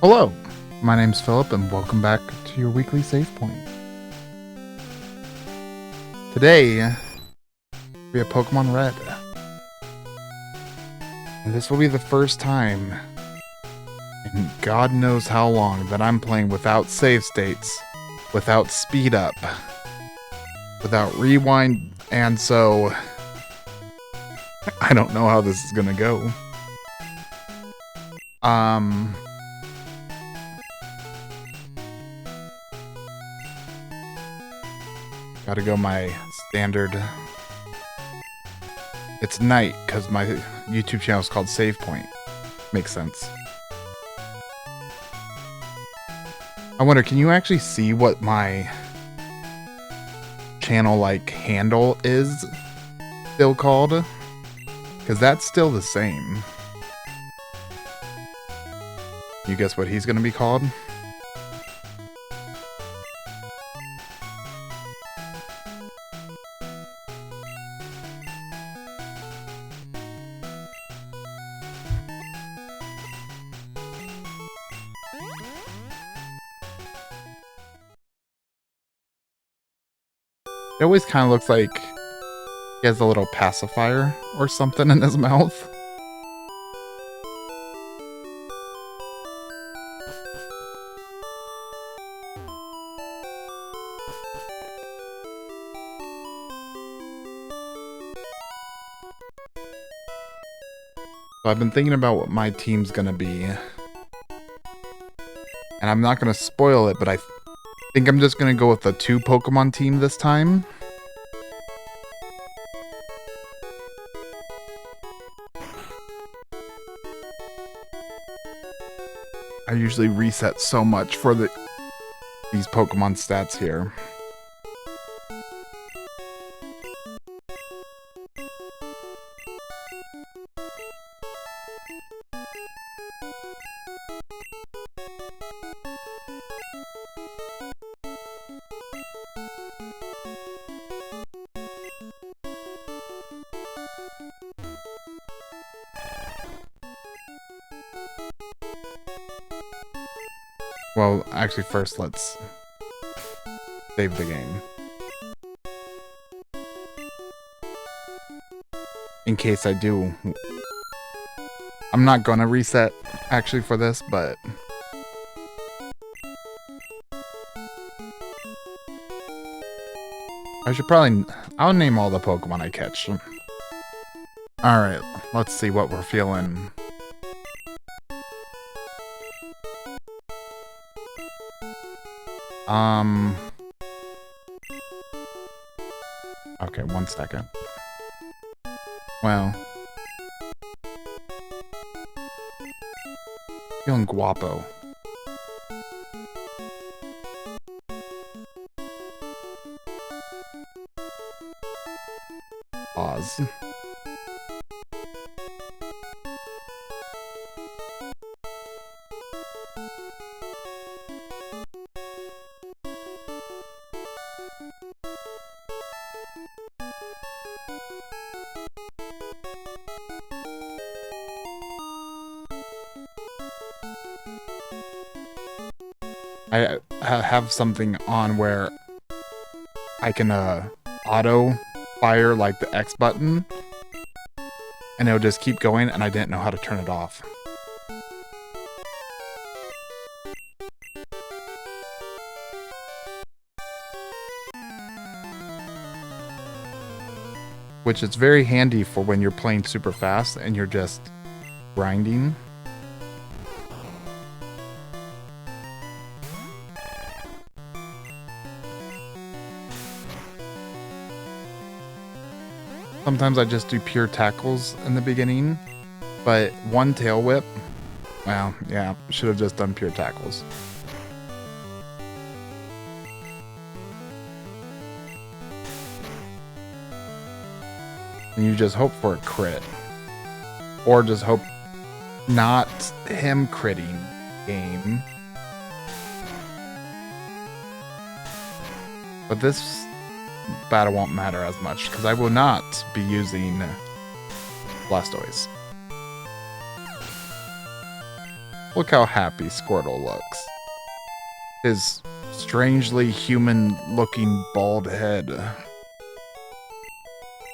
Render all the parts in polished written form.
Hello, my name's Philip, and welcome back to your weekly save point. Today, we have Pokemon Red. And this will be the first time in God knows how long that I'm playing without save states, without speed up, without rewind, and so I don't know how this is gonna go. Gotta go my standard. It's night because my YouTube channel is called Save Point. Makes sense. I wonder, can you actually see what my channel handle is still called? Because that's still the same. You guess what he's gonna be called? It always kind of looks like he has a little pacifier or something in his mouth. So I've been thinking about what my team's gonna be. And I'm not gonna spoil it, but I think I'm just gonna go with the 2 Pokemon team this time. I usually reset so much for these Pokemon stats here. Well, actually, first let's save the game. In case I do. I'm not gonna reset, actually, for this, but I should probably... I'll name all the Pokemon I catch. Alright, let's see what we're feeling. Okay, 1 second. Well. Feeling guapo. Pause. I have something on where I can auto fire like the X button, and it'll just keep going, and I didn't know how to turn it off. Which is very handy for when you're playing super fast and you're just grinding. Sometimes I just do pure tackles in the beginning, but 1 tail whip, well, yeah, should have just done pure tackles. And you just hope for a crit. Or just hope not him critting game. But this battle won't matter as much, because I will not be using Blastoise. Look how happy Squirtle looks. His strangely human-looking bald head.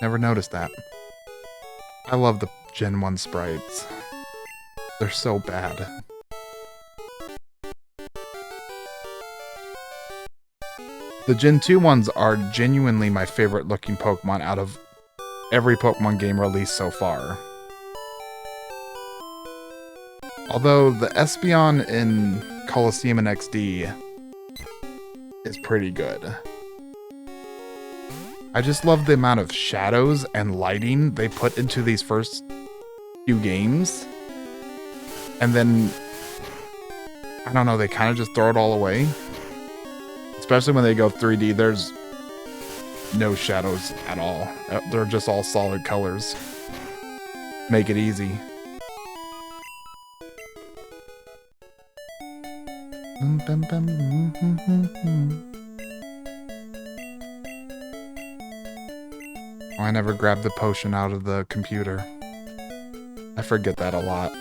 Never noticed that. I love the Gen 1 sprites. They're so bad. The Gen 2 ones are genuinely my favorite looking Pokemon out of every Pokemon game released so far. Although the Espeon in Colosseum and XD is pretty good. I just love the amount of shadows and lighting they put into these first few games. And then, I don't know, they kind of just throw it all away. Especially when they go 3D, there's no shadows at all. They're just all solid colors. Make it easy. Oh, I never grabbed the potion out of the computer. I forget that a lot.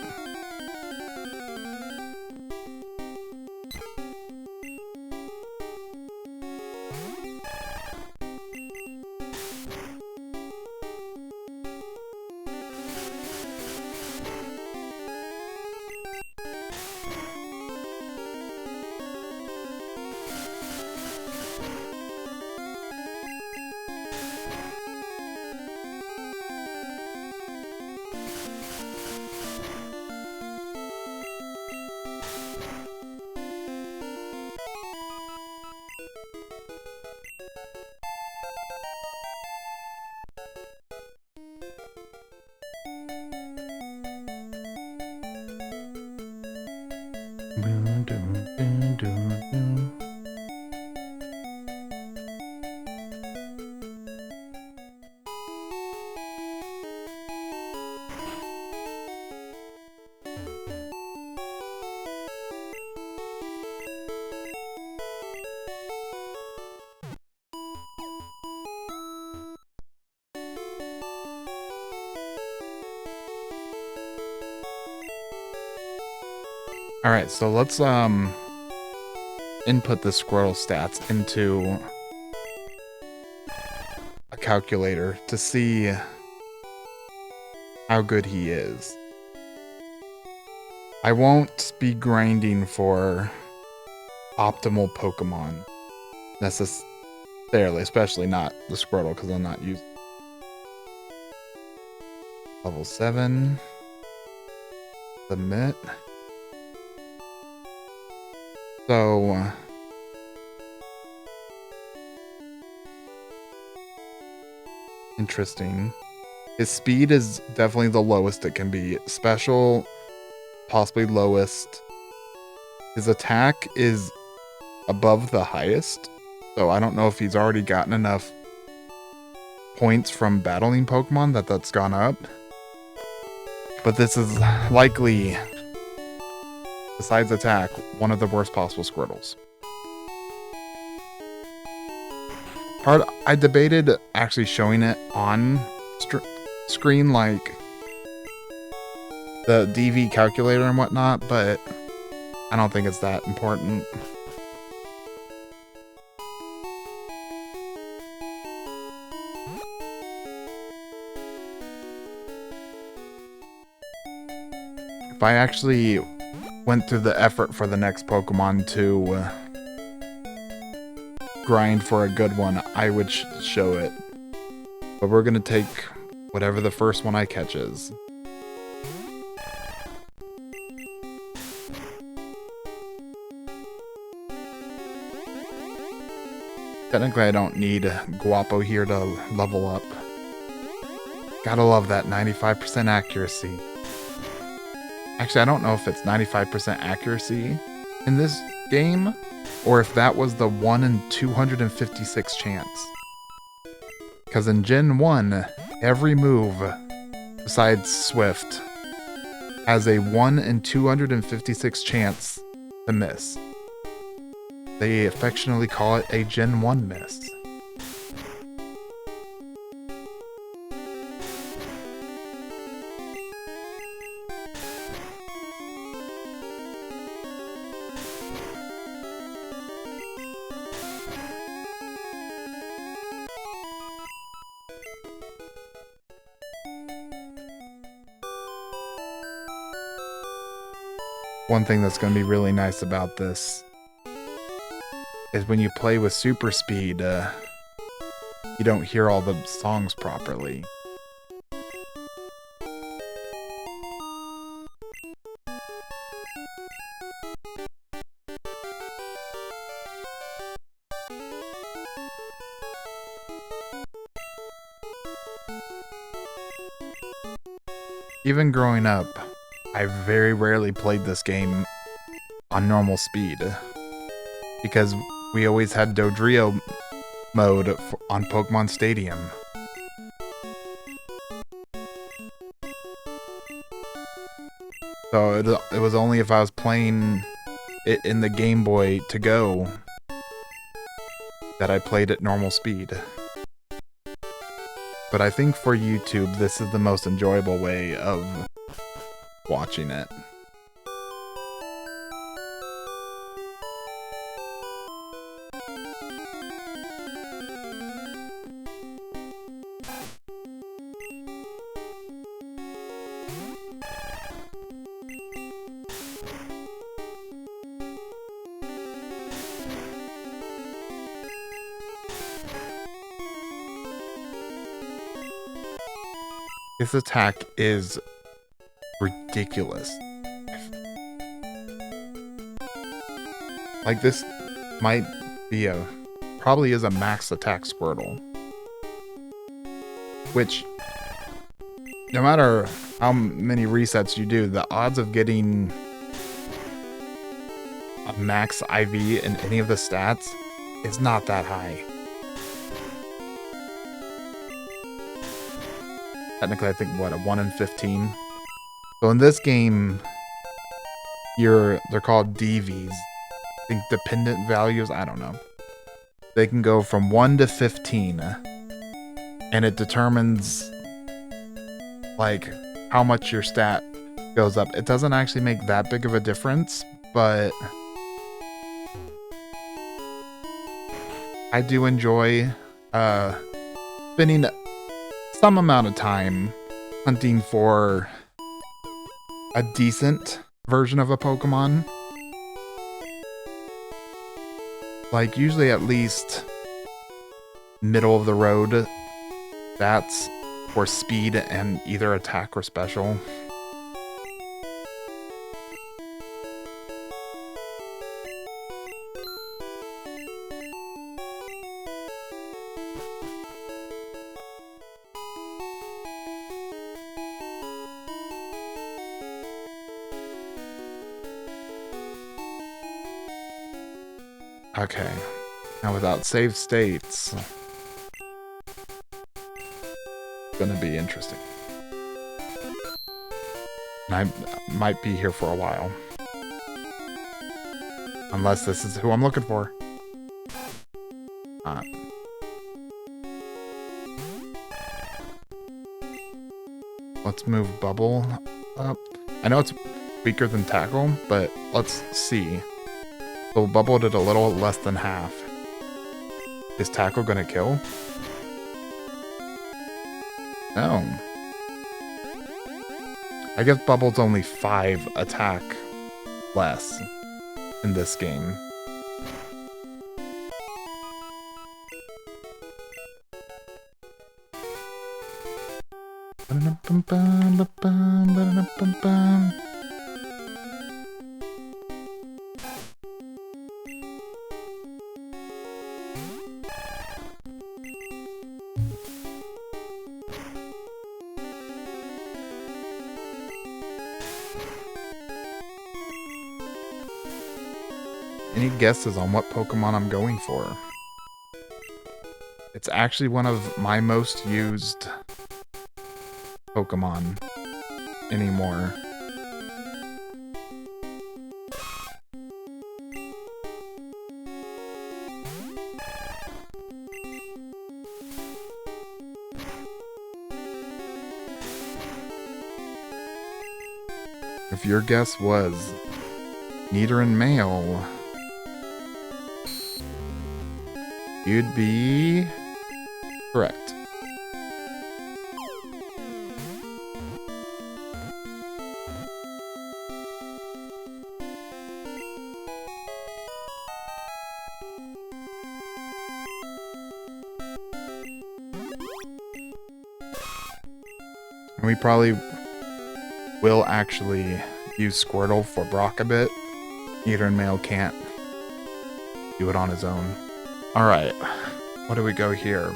Alright, so let's input the Squirtle stats into a calculator to see how good he is. I won't be grinding for optimal Pokemon necessarily, especially not the Squirtle because I'm not using level 7. Submit. So, interesting. His speed is definitely the lowest it can be. Special, possibly lowest. His attack is above the highest. So I don't know if he's already gotten enough points from battling Pokemon that's gone up. But this is likely, besides attack, one of the worst possible Squirtles. I debated actually showing it on screen like the DV calculator and whatnot, but I don't think it's that important. If I actually went through the effort for the next Pokemon to grind for a good one, I would show it. But we're gonna take whatever the first one I catch is. Technically, I don't need Guapo here to level up. Gotta love that 95% accuracy. Actually, I don't know if it's 95% accuracy in this game, or if that was the 1 in 256 chance. Because in Gen 1, every move, besides Swift, has a 1 in 256 chance to miss. They affectionately call it a Gen 1 miss. one thing that's going to be really nice about this is when you play with super speed, you don't hear all the songs properly. Even growing up, I very rarely played this game on normal speed because we always had Dodrio mode on Pokemon Stadium. So it was only if I was playing it in the Game Boy to go that I played at normal speed. But I think for YouTube, this is the most enjoyable way of watching it. This attack is ridiculous. Like, this might be probably is a max attack Squirtle. Which, no matter how many resets you do, the odds of getting a max IV in any of the stats is not that high. Technically, I think, what, a 1 in 15? So in this game, they're called DVs. I think dependent values, I don't know. They can go from 1 to 15. And it determines, like, how much your stat goes up. It doesn't actually make that big of a difference, but I do enjoy spending some amount of time hunting for a decent version of a Pokemon. Like, usually at least middle of the road stats for speed and either attack or special. Okay, now without save states, it's gonna be interesting. And I might be here for a while. Unless this is who I'm looking for. Let's move Bubble up. I know it's weaker than Tackle, but let's see. So Bubble did a little less than half. Is Tackle gonna kill? No. I guess Bubble's only 5 attack less in this game. Any guesses on what Pokemon I'm going for? It's actually one of my most used Pokemon anymore. If your guess was Nidoran male, you'd be correct. And we probably will actually use Squirtle for Brock a bit. Eater and Male can't do it on his own. Alright, what do we go here?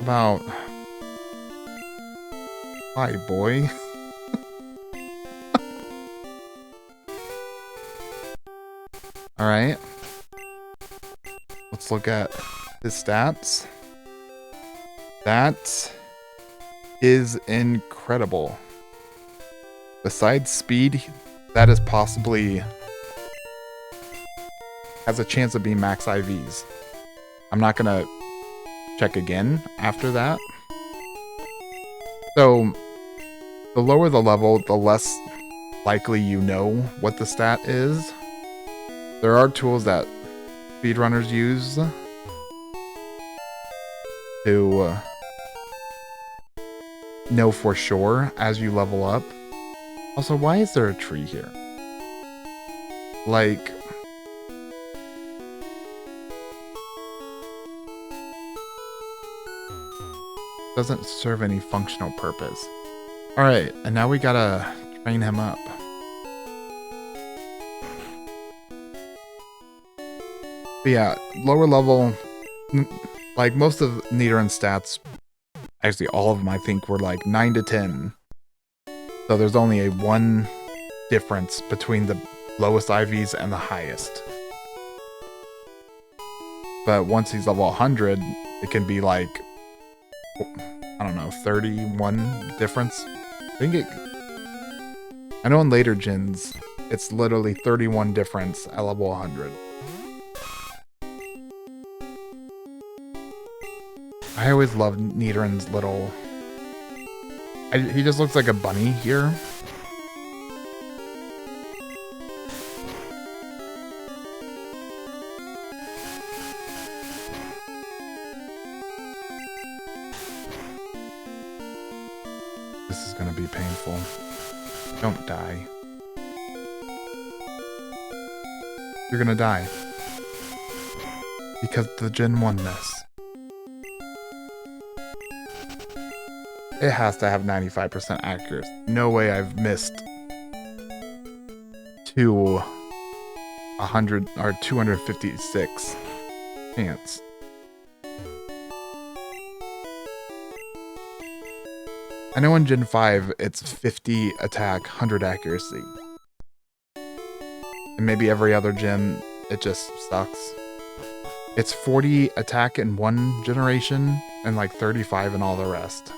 About... Hi, boy. Alright. Let's look at his stats. That is incredible. Besides speed, that is possibly... has a chance of being max IVs. I'm not gonna check again after that. So, the lower the level, the less likely you know what the stat is. There are tools that speedrunners use to know for sure as you level up. Also, why is there a tree here? Like... doesn't serve any functional purpose. Alright, and now we gotta train him up. But yeah, lower level, like most of Nidoran's stats, actually all of them I think were like 9 to 10. So there's only a 1 difference between the lowest IVs and the highest. But once he's level 100, it can be like, I don't know, 31 difference. I know in later gens, it's literally 31 difference at level 100. I always loved Nidoran's little... he just looks like a bunny here. This is gonna be painful. Don't die. You're gonna die. Because the Gen 1 miss. It has to have 95% accuracy. No way I've missed to 100 or 256 chance. I know in Gen 5 it's 50 attack, 100 accuracy. And maybe every other gen it just sucks. It's 40 attack in one generation and like 35 in all the rest.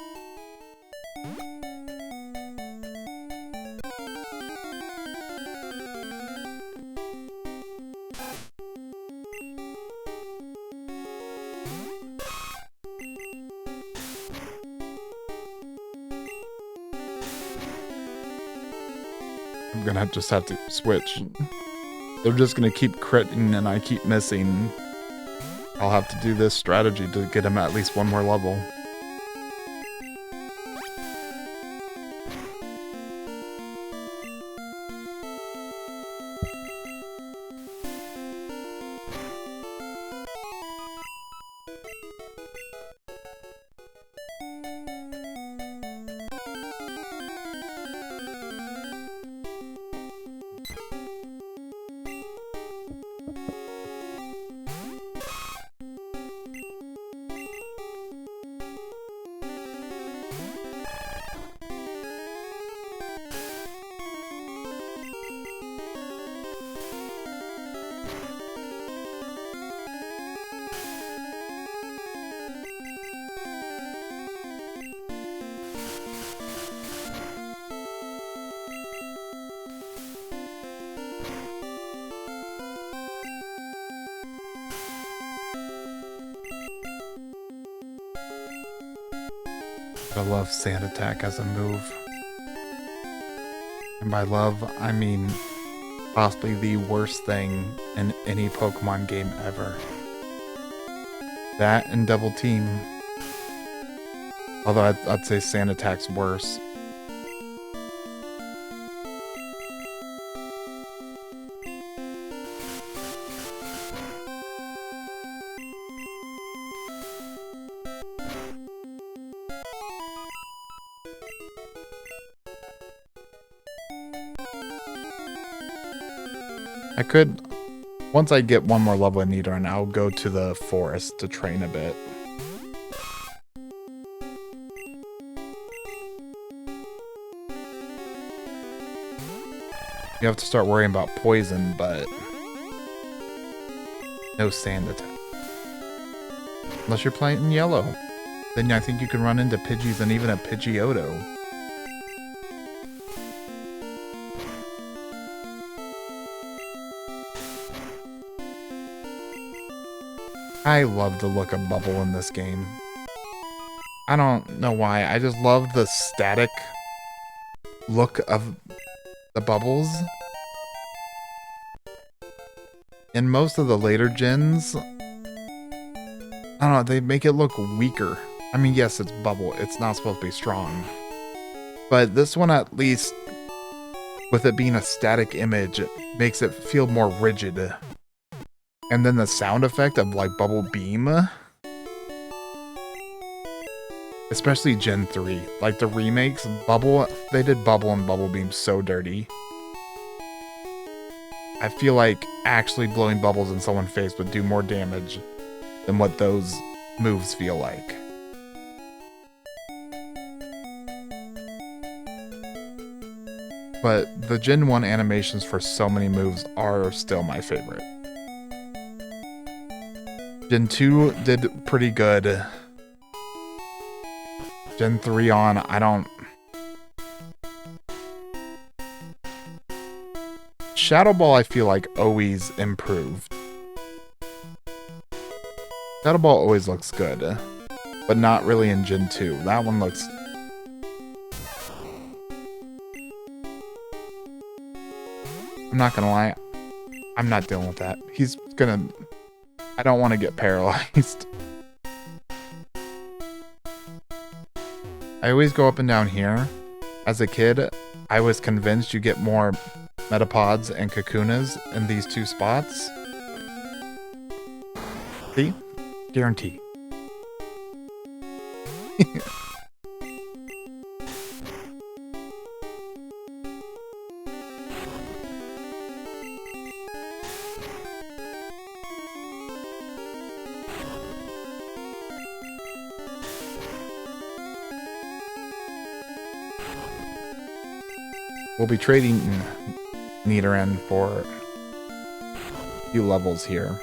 I'm gonna just have to switch. They're just gonna keep critting and I keep missing. I'll have to do this strategy to get him at least one more level. I love Sand Attack as a move. And by love, I mean possibly the worst thing in any Pokemon game ever. That and Double Team. Although I'd say Sand Attack's worse. I could, once I get one more level in Nidoran, I'll go to the forest to train a bit. You have to start worrying about poison, but no sand attack. Unless you're playing in yellow. Then I think you can run into Pidgeys and even a Pidgeotto. I love the look of Bubble in this game. I don't know why, I just love the static look of the bubbles. In most of the later gens, I don't know, they make it look weaker. I mean, yes, it's Bubble, it's not supposed to be strong. But this one, at least, with it being a static image, it makes it feel more rigid. And then the sound effect of, like, Bubble Beam. Especially Gen 3. Like, the remakes, Bubble, they did Bubble and Bubble Beam so dirty. I feel like actually blowing bubbles in someone's face would do more damage than what those moves feel like. But the Gen 1 animations for so many moves are still my favorite. Gen 2 did pretty good. Gen 3 on, I don't... Shadow Ball, I feel like, always improved. Shadow Ball always looks good, but not really in Gen 2. That one looks... I'm not gonna lie, I'm not dealing with that. He's gonna... I don't want to get paralyzed. I always go up and down here. As a kid, I was convinced you get more Metapods and Kakunas in these two spots. See? Guarantee. We'll be trading Nidoran for a few levels here.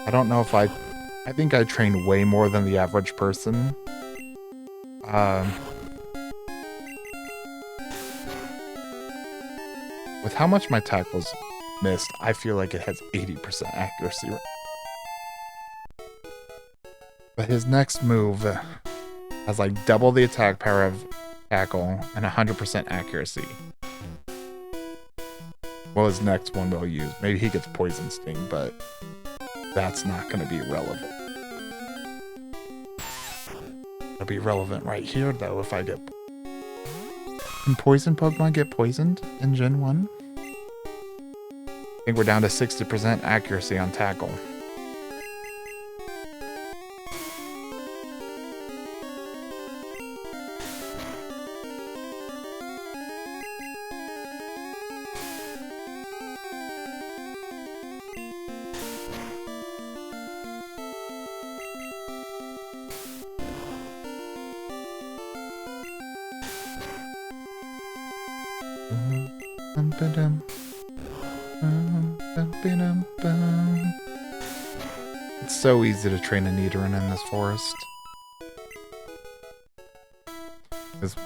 I don't know if I think I train way more than the average person. With how much my tackles missed, I feel like it has 80% accuracy. But his next move has like double the attack power of tackle and 100% accuracy. Well, his next one will use. Maybe he gets Poison Sting, but that's not going to be relevant. It'll be relevant right here, though, if I get... Can poison Pokemon get poisoned in Gen 1? I think we're down to 60% accuracy on tackle. It's so easy to train a Nidoran in this forest. 'Cause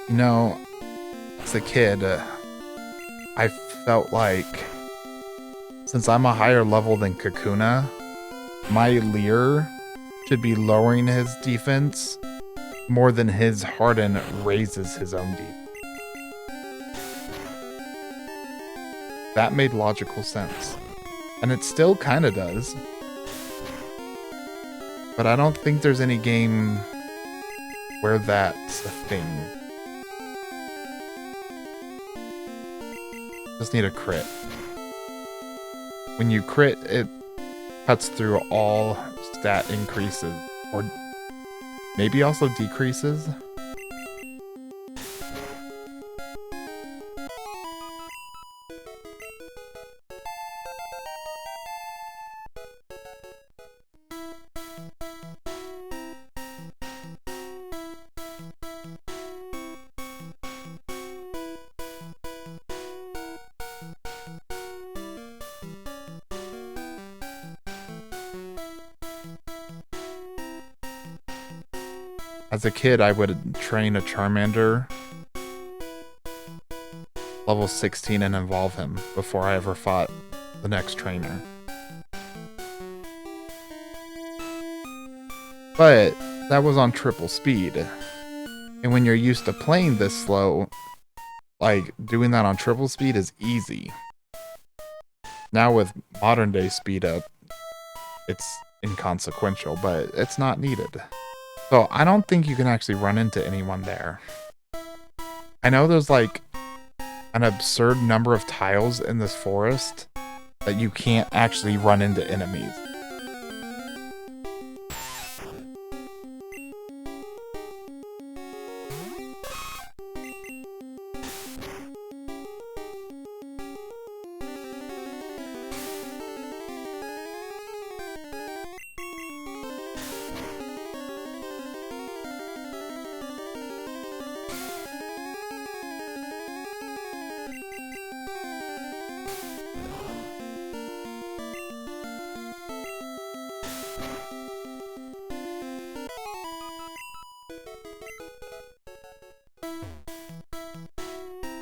You know, as a kid, I felt like since I'm a higher level than Kakuna, my Leer should be lowering his defense more than his Harden raises his own defense. That made logical sense. And it still kind of does. But I don't think there's any game where that's a thing. Just need a crit. When you crit, it cuts through all stat increases. Or maybe also decreases. As a kid, I would train a Charmander level 16 and evolve him before I ever fought the next trainer. But that was on triple speed. And when you're used to playing this slow, like doing that on triple speed is easy. Now with modern day speed up, it's inconsequential, but it's not needed. So I don't think you can actually run into anyone there. I know there's like an absurd number of tiles in this forest that you can't actually run into enemies.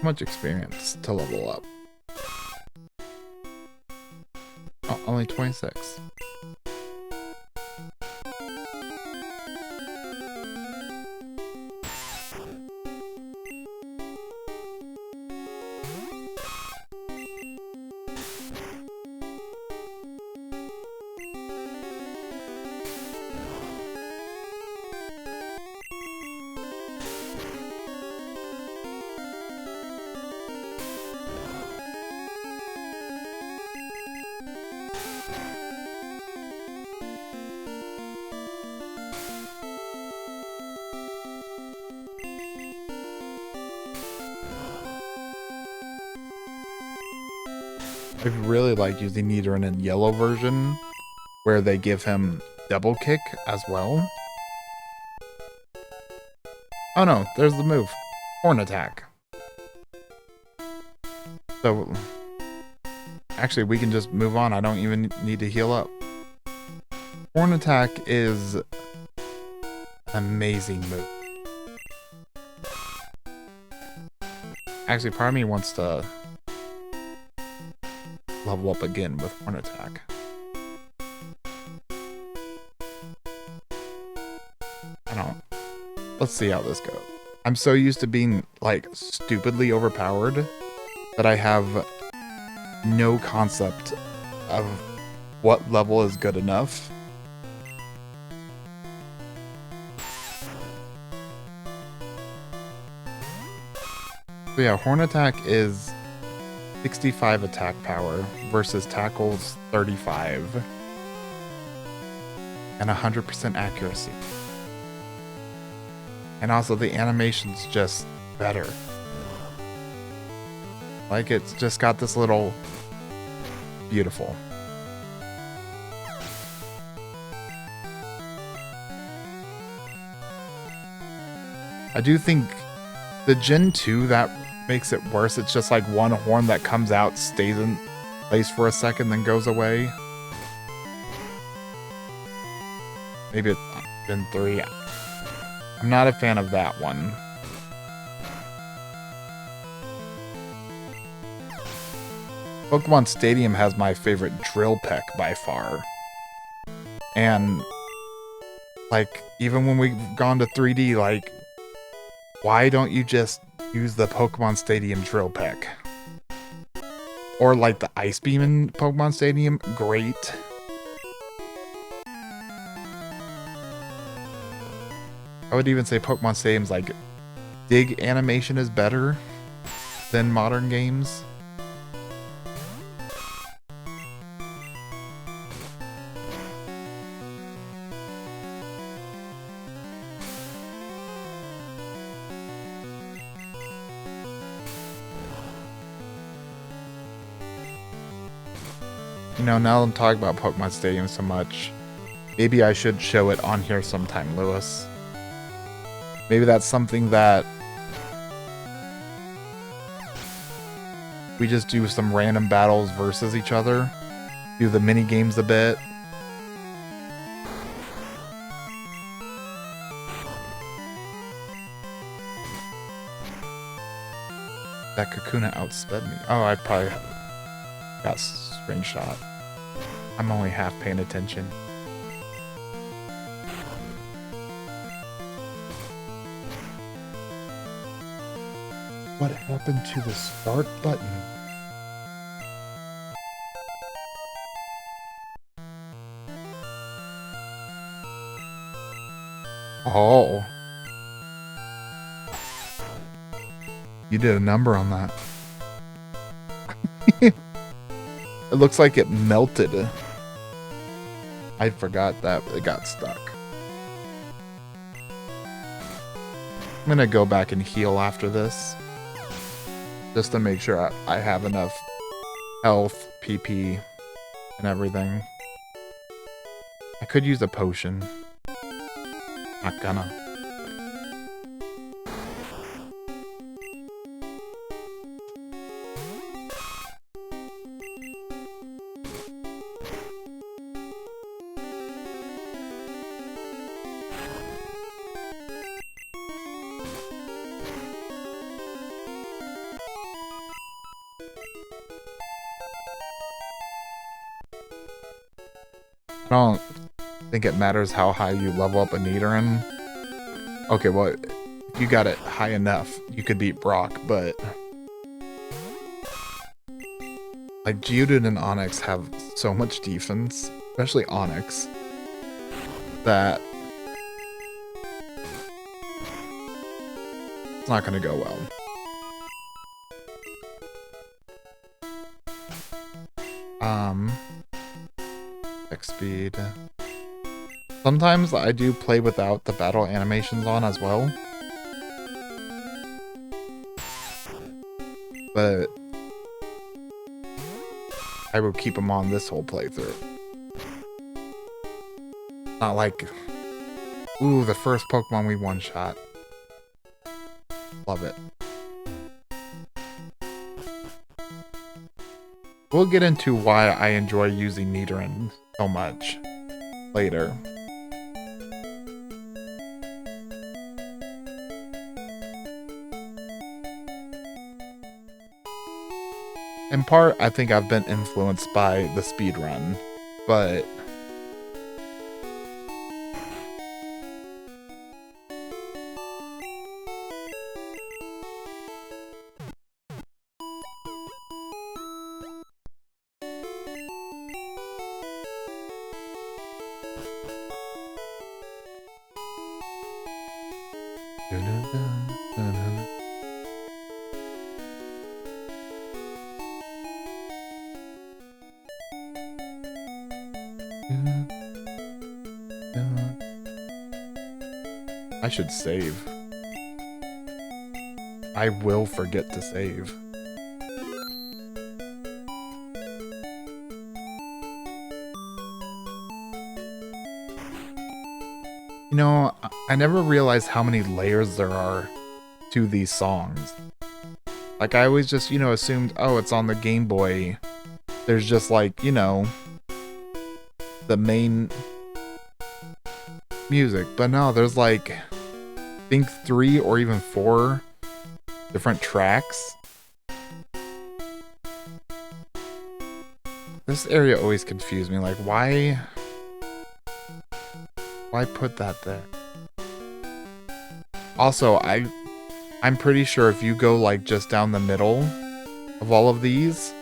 Much experience to level up. Oh, only 26. I really like using Nidoran in yellow version, where they give him double kick as well. Oh no, there's the move. Horn attack. So, actually we can just move on. I don't even need to heal up. Horn attack is an amazing move. Actually, part of me wants to level up again with Horn attack. I don't. Let's see how this goes. I'm so used to being like stupidly overpowered that I have no concept of what level is good enough. So yeah, Horn attack is 65 attack power versus Tackle's 35 and 100% accuracy. And also the animation's just better. Like it's just got this little beautiful. I do think the Gen 2 that makes it worse. It's just like one horn that comes out, stays in place for a second, then goes away. Maybe it's Gen 3. I'm not a fan of that one. Pokemon Stadium has my favorite drill peck by far. And, like, even when we've gone to 3D, like, why don't you just use the Pokemon Stadium drill peck? Or, like, the Ice Beam in Pokemon Stadium? Great. I would even say Pokemon Stadium's, like, dig animation is better than modern games. You know, now I'm talking about Pokemon Stadium so much, maybe I should show it on here sometime, Lewis. Maybe that's something that we just do some random battles versus each other, do the mini games a bit. That Kakuna outsped me. Oh, I probably got screenshot. I'm only half paying attention. What happened to the start button? Oh. You did a number on that. It looks like it melted. I forgot that it got stuck. I'm gonna go back and heal after this, just to make sure I have enough health, PP, and everything. I could use a potion. Not gonna. I don't think it matters how high you level up a Nidoran. Okay, well, if you got it high enough, you could beat Brock, but like Geodude and Onix have so much defense, especially Onix, that it's not gonna go well. Speed. Sometimes I do play without the battle animations on as well. But I will keep them on this whole playthrough. Not like, ooh, the first Pokemon we one-shot. Love it. We'll get into why I enjoy using Nidoran so much later. In part, I think I've been influenced by the speedrun, but I should save. I will forget to save. You know, I never realized how many layers there are to these songs. Like, I always just, you know, assumed, oh, it's on the Game Boy. There's just like, you know, the main music. But no, there's like, I think 3 or even 4 different tracks. This area always confused me. Like, why put that there? Also, I'm pretty sure if you go like just down the middle of all of these,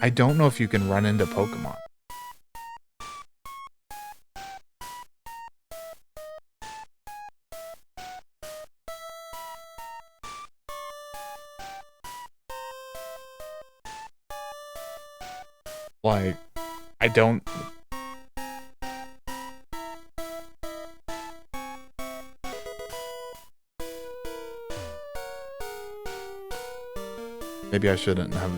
I don't know if you can run into Pokemon. Like, I don't... Maybe I shouldn't have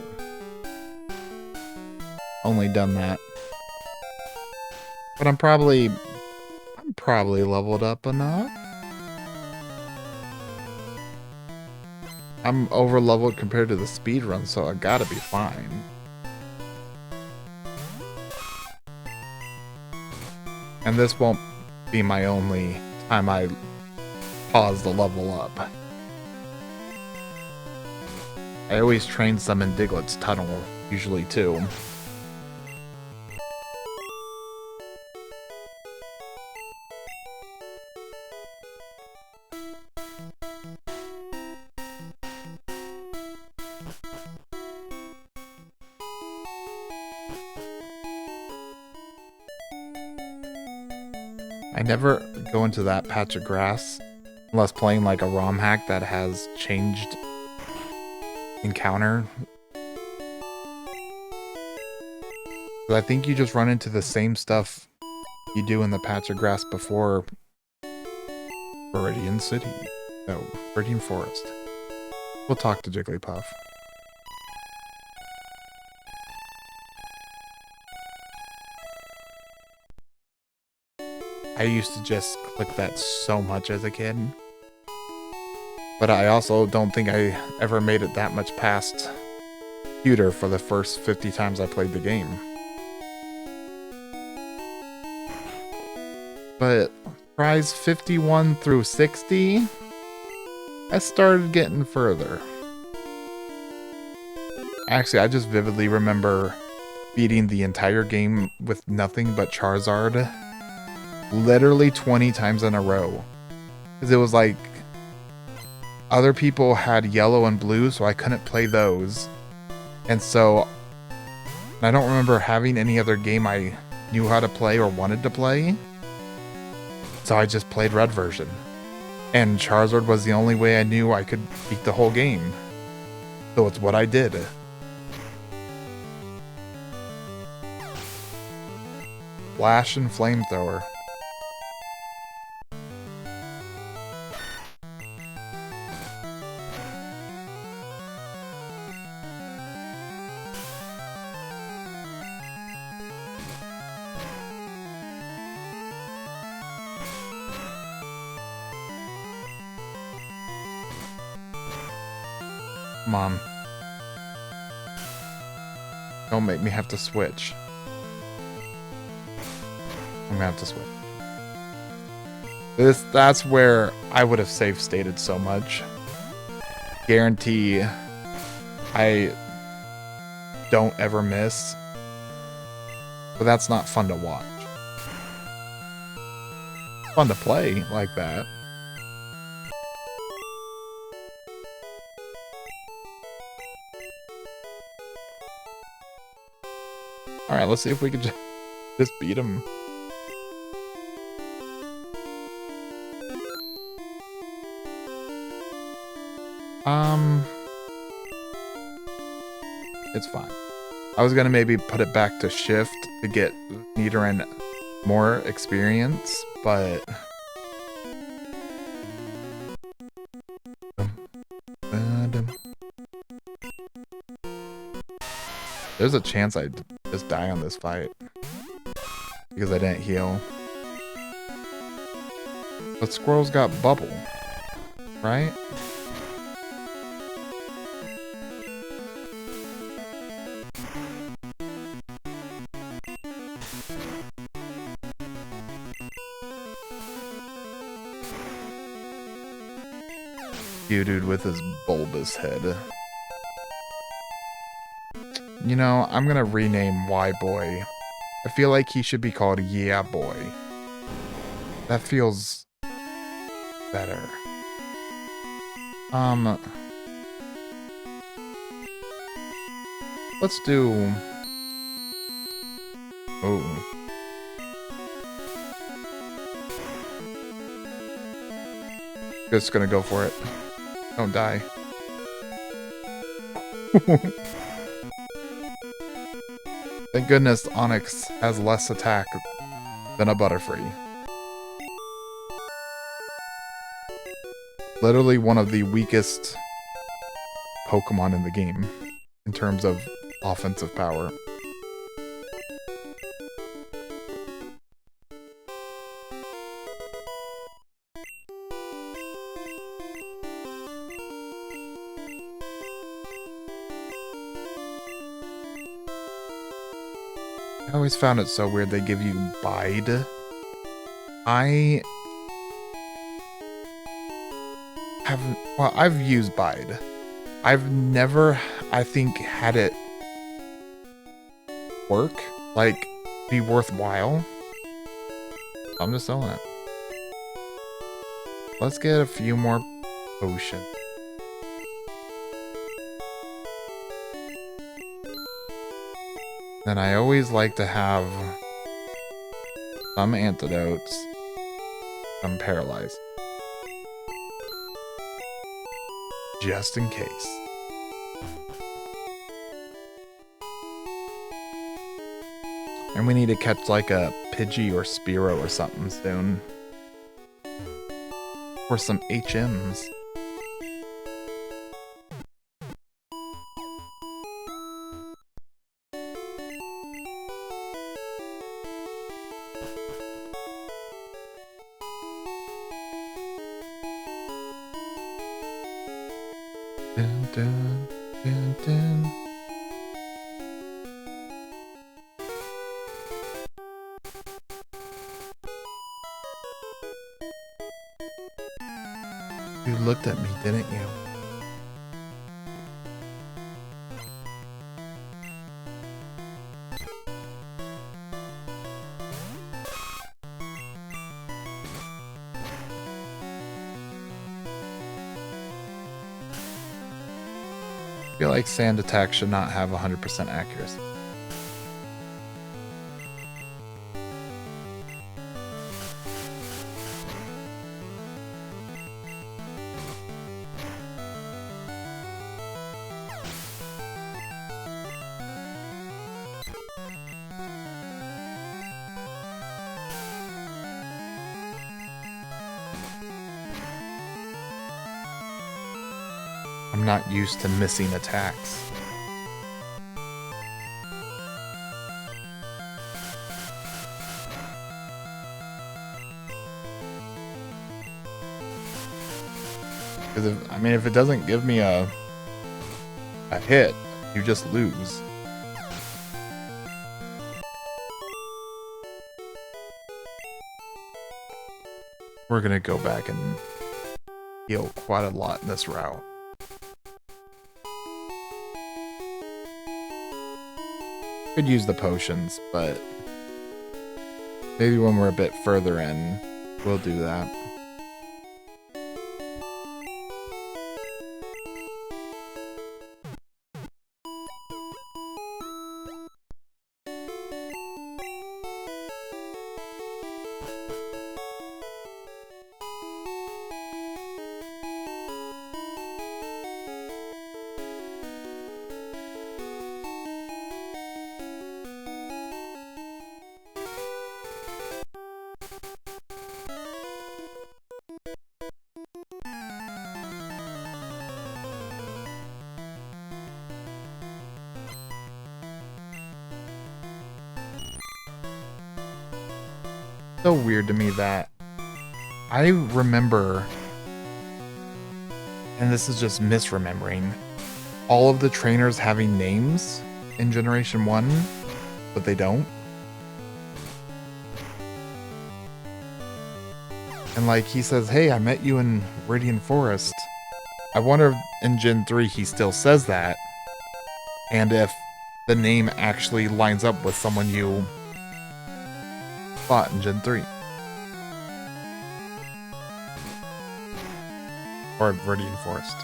only done that. But I'm probably leveled up enough. I'm over leveled compared to the speed run, so I gotta be fine. And this won't be my only time I pause the level up. I always train some in Diglett's tunnel, usually too. I never go into that patch of grass unless playing like a ROM hack that has changed encounter. But I think you just run into the same stuff you do in the patch of grass before Viridian City. No, Viridian Forest. We'll talk to Jigglypuff. I used to just click that so much as a kid. But I also don't think I ever made it that much past computer for the first 50 times I played the game. But tries 51 through 60, I started getting further. Actually, I just vividly remember beating the entire game with nothing but Charizard literally 20 times in a row. Because it was like other people had yellow and blue, so I couldn't play those. And so I don't remember having any other game I knew how to play or wanted to play. So I just played red version. And Charizard was the only way I knew I could beat the whole game. So it's what I did. Flash and Flamethrower. Come on. Don't make me have to switch. I'm gonna have to switch. That's where I would have save stated so much. Guarantee I don't ever miss. But that's not fun to watch. Fun to play like that. Alright, let's see if we can just beat him. It's fine. I was gonna maybe put it back to shift to get Nidoran more experience, but there's a chance I'd just die on this fight because I didn't heal. But Squirrel's got Bubble, right? Dude with his bulbous head. You know, I'm gonna rename Y Boy. I feel like he should be called Yeah Boy. That feels better. Let's do... Oh. Just gonna go for it. Don't die. Thank goodness Onyx has less attack than a Butterfree. Literally one of the weakest Pokemon in the game in terms of offensive power. I always found it so weird they give you Bide. I've used Bide. I've never, I think, had it work, like, be worthwhile. I'm just selling it. Let's get a few more potions. Then I always like to have some antidotes, some paralyzed. Just in case. And we need to catch like a Pidgey or Spearow or something soon. Or some HMs. Dun, dun, dun, dun. You looked at me, didn't you? I feel like sand attack should not have 100% accuracy. I'm not used to missing attacks. Because if it doesn't give me a hit, you just lose. We're gonna go back and heal quite a lot in this route. Could use the potions, but maybe when we're a bit further in, we'll do that. So weird to me that I remember, and this is just misremembering, all of the trainers having names in Generation 1, but they don't. And like he says, hey, I met you in Viridian Forest. I wonder if in Gen 3 he still says that, and if the name actually lines up with someone you fought in Gen 3. Or Viridian Forest.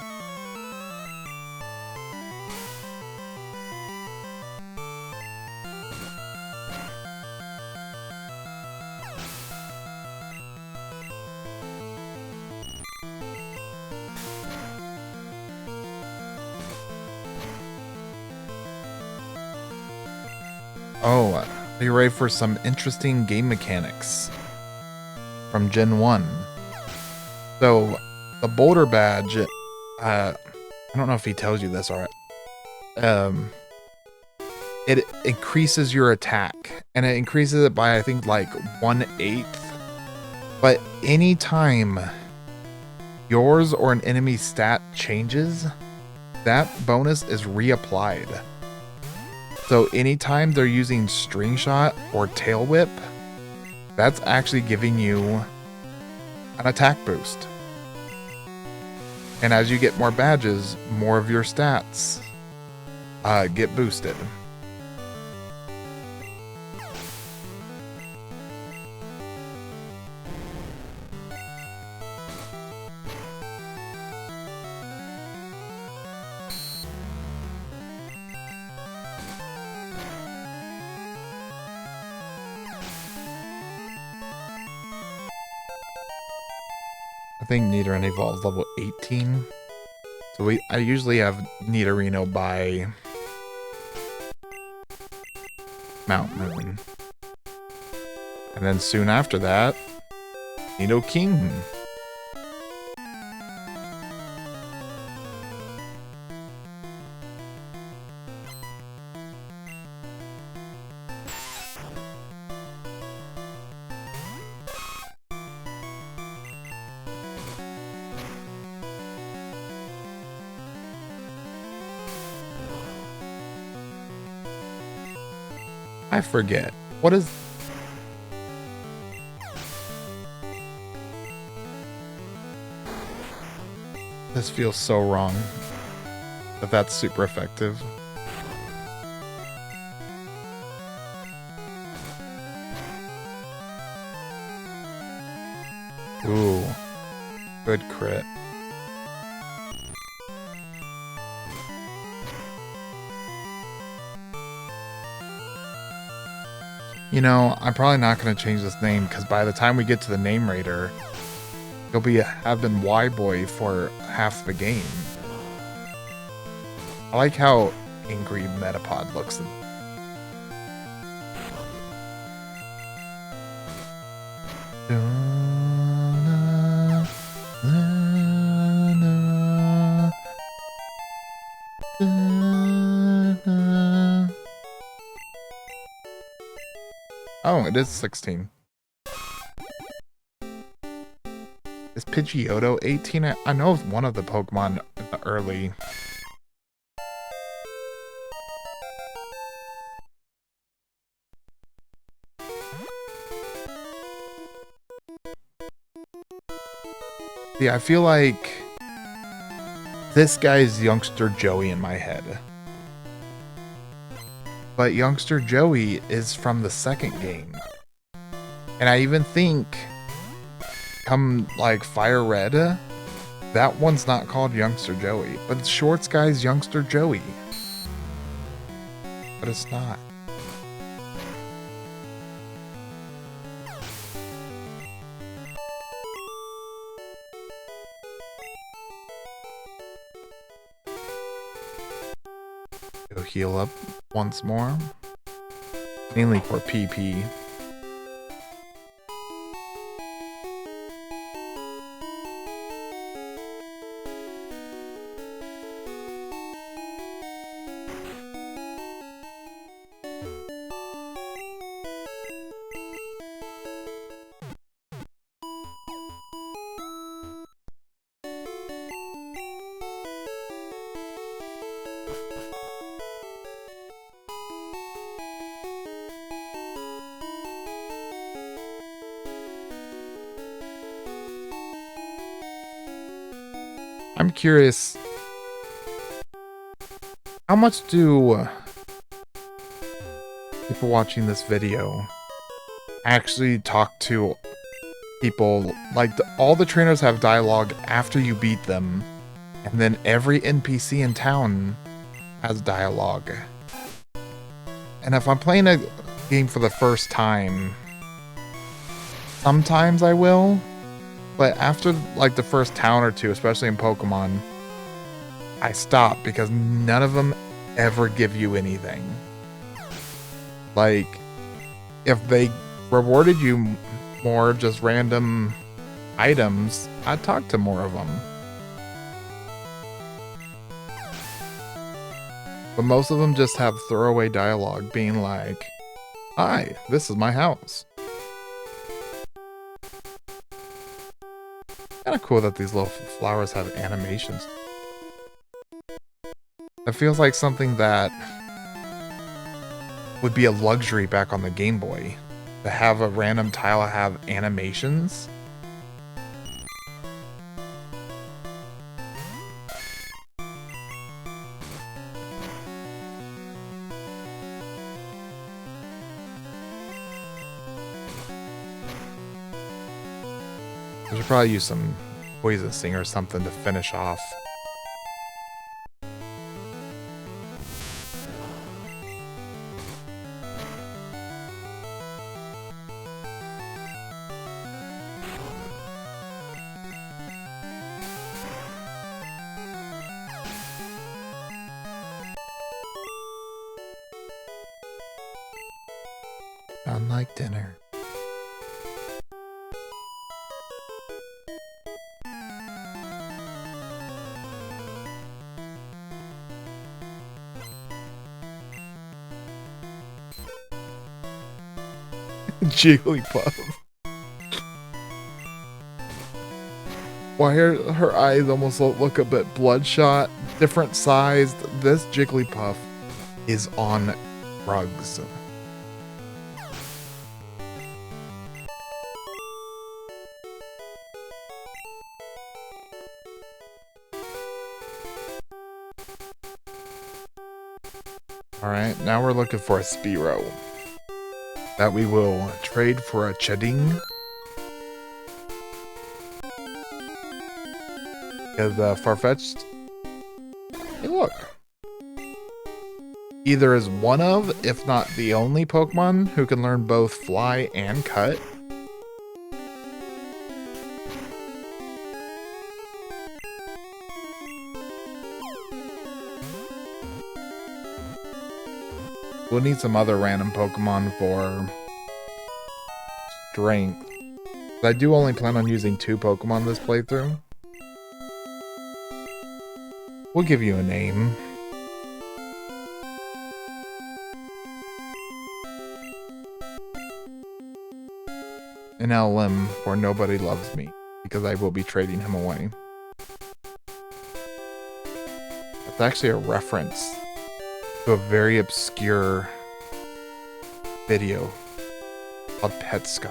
Oh, are you ready for some interesting game mechanics from Gen 1? So, the Boulder Badge, I don't know if he tells you this, alright. It increases your attack, and it increases it by, I think, like 1/8. But anytime yours or an enemy's stat changes, that bonus is reapplied. So anytime they're using String Shot or Tail Whip, that's actually giving you an attack boost. And as you get more badges, more of your stats get boosted. I think Nidoran evolves level 18. So I usually have Nidorino by Mount Moon. And then soon after that, Nidoking. I forget. What is... This feels so wrong. But that's super effective. Ooh. Good crit. You know, I'm probably not going to change this name, because by the time we get to the name raider, he'll have been Y-Boy for half the game. I like how angry Metapod looks. Oh, it is 16. Is Pidgeotto 18? I know it's one of the Pokemon in the early. Yeah, I feel like this guy's Youngster Joey in my head. But Youngster Joey is from the second game. And I even think, come like Fire Red, that one's not called Youngster Joey. But Shorts Guy's Youngster Joey. But it's not. Go heal up once more. Mainly for PP. I'm curious, how much do people watching this video actually talk to people. Like, all the trainers have dialogue after you beat them, and then every NPC in town has dialogue. And if I'm playing a game for the first time, sometimes I will, but after like the first town or two, especially in Pokemon, I stop because none of them ever give you anything. Like, if they rewarded you more just random items, I'd talk to more of them. But most of them just have throwaway dialogue being like, "Hi, this is my house." Kinda cool that these little flowers have animations. It feels like something that would be a luxury back on the Game Boy, to have a random tile have animations. I should probably use some Poison Sting or something to finish off. Unlike dinner. Jigglypuff. Why are her eyes almost look a bit bloodshot? Different sized. This Jigglypuff is on drugs. Alright, now we're looking for a Spearow that we will trade for a Chading. Because Farfetch'd, hey look, either is one of, if not the only Pokemon who can learn both Fly and Cut. We'll need some other random Pokemon for strength. I do only plan on using 2 Pokemon this playthrough. We'll give you a name. An LM for Nobody Loves Me, because I will be trading him away. That's actually a reference to a very obscure video called Petscop.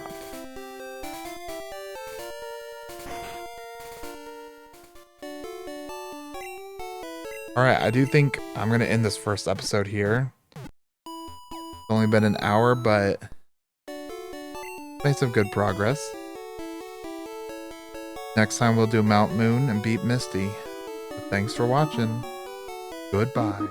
Alright, I do think I'm going to end this first episode here. It's only been an hour, but made some good progress. Next time we'll do Mount Moon and beat Misty. But thanks for watching. Goodbye.